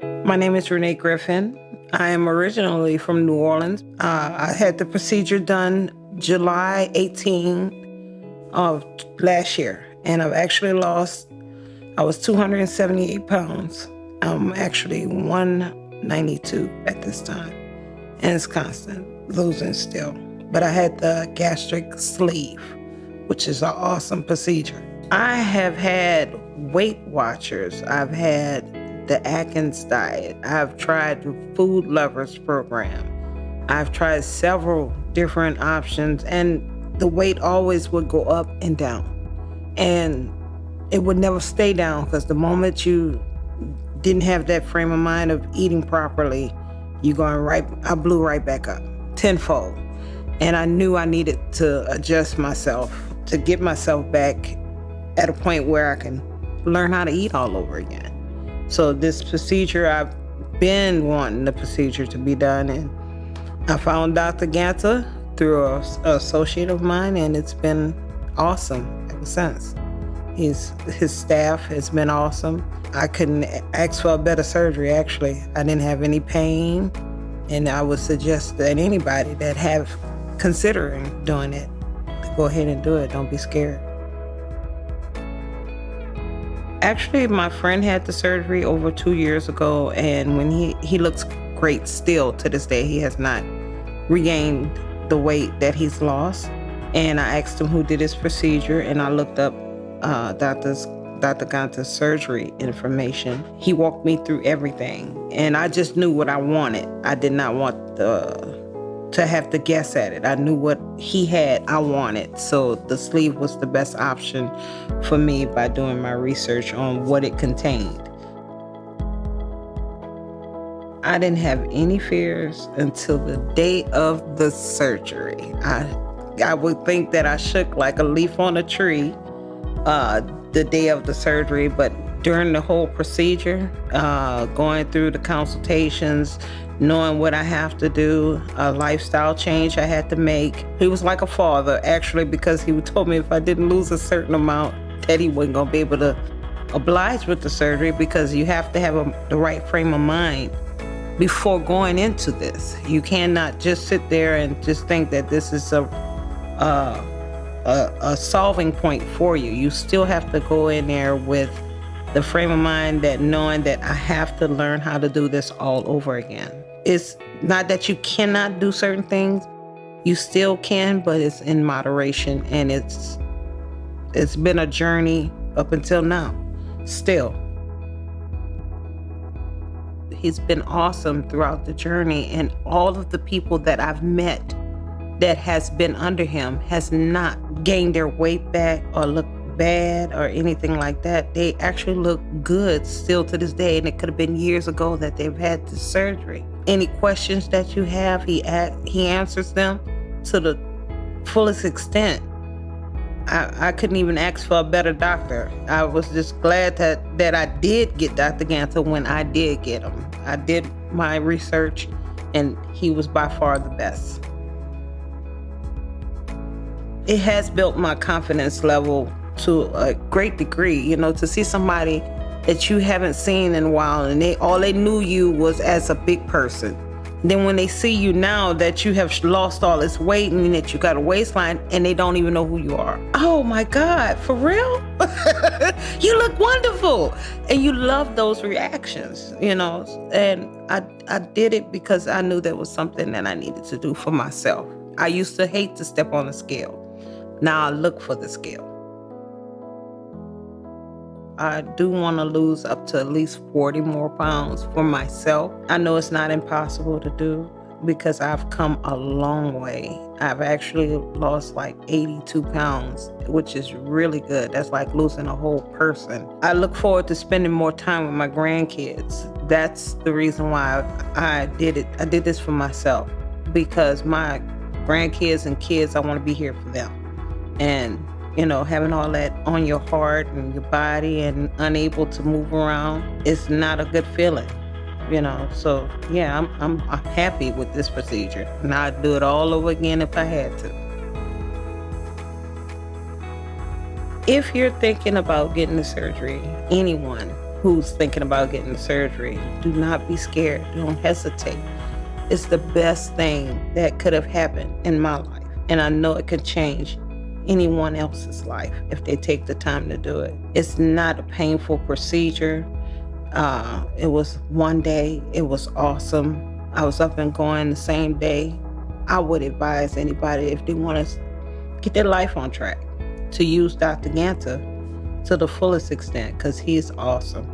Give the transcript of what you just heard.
My name is Rene Griffin. I am originally from New Orleans. I had the procedure done July 18 of last year, and I've actually lost, I was 278 pounds. I'm actually 192 at this time, and it's constant, losing still. But I had the gastric sleeve, which is an awesome procedure. I have had Weight Watchers. I've had the Atkins diet. I've tried the Food Lovers program. I've tried several different options, and the weight always would go up and down. And it would never stay down, because the moment you didn't have that frame of mind of eating properly, I blew right back up tenfold. And I knew I needed to adjust myself to get myself back at a point where I can learn how to eat all over again. So this procedure, I've been wanting the procedure to be done, and I found Dr. Ganta through an associate of mine, and it's been awesome ever since. His staff has been awesome. I couldn't ask for a better surgery, actually. I didn't have any pain, and I would suggest that anybody that have considering doing it, to go ahead and do it. Don't be scared. Actually, my friend had the surgery over 2 years ago, and when he looks great still to this day. He has not regained the weight that he's lost. And I asked him who did his procedure, and I looked up Dr. Ganta's surgery information. He walked me through everything, and I just knew what I wanted. I did not want to have to guess at it. I knew what he had, I wanted. So the sleeve was the best option for me by doing my research on what it contained. I didn't have any fears until the day of the surgery. I would think that I shook like a leaf on a tree the day of the surgery, but during the whole procedure, going through the consultations, knowing what I have to do, a lifestyle change I had to make. He was like a father, actually, because he told me if I didn't lose a certain amount, that he wasn't gonna be able to oblige with the surgery, because you have to have the right frame of mind before going into this. You cannot just sit there and just think that this is a solving point for you. You still have to go in there with the frame of mind that knowing that I have to learn how to do this all over again. It's not that you cannot do certain things. You still can, but it's in moderation, and it's been a journey up until now, still. He's been awesome throughout the journey, and all of the people that I've met that has been under him has not gained their weight back or looked bad or anything like that. They actually look good still to this day, and it could have been years ago that they've had the surgery. Any questions that you have, he answers them to the fullest extent. I couldn't even ask for a better doctor. I was just glad that I did get Dr. Ganta when I did get him. I did my research, and he was by far the best. It has built my confidence level to a great degree, to see somebody that you haven't seen in a while, and all they knew you was as a big person. Then when they see you now that you have lost all this weight and that you got a waistline, and they don't even know who you are. Oh my God, for real? You look wonderful. And you love those reactions, and I did it because I knew that was something that I needed to do for myself. I used to hate to step on the scale. Now I look for the scale. I do want to lose up to at least 40 more pounds for myself. I know it's not impossible to do because I've come a long way. I've actually lost like 82 pounds, which is really good. That's like losing a whole person. I look forward to spending more time with my grandkids. That's the reason why I did it. I did this for myself, because my grandkids and kids, I want to be here for them. And having all that on your heart and your body and unable to move around, it's not a good feeling, So yeah, I'm happy with this procedure, and I'd do it all over again if I had to. If you're thinking about getting the surgery, anyone, who's thinking about getting surgery, do not be scared. Don't hesitate. It's the best thing that could have happened in my life. And I know it could change anyone else's life if they take the time to do it. It's not a painful procedure. It was one day. It was awesome. I was up and going the same day. I would advise anybody, if they want to get their life on track, to use Dr. Ganta to the fullest extent, because he's awesome.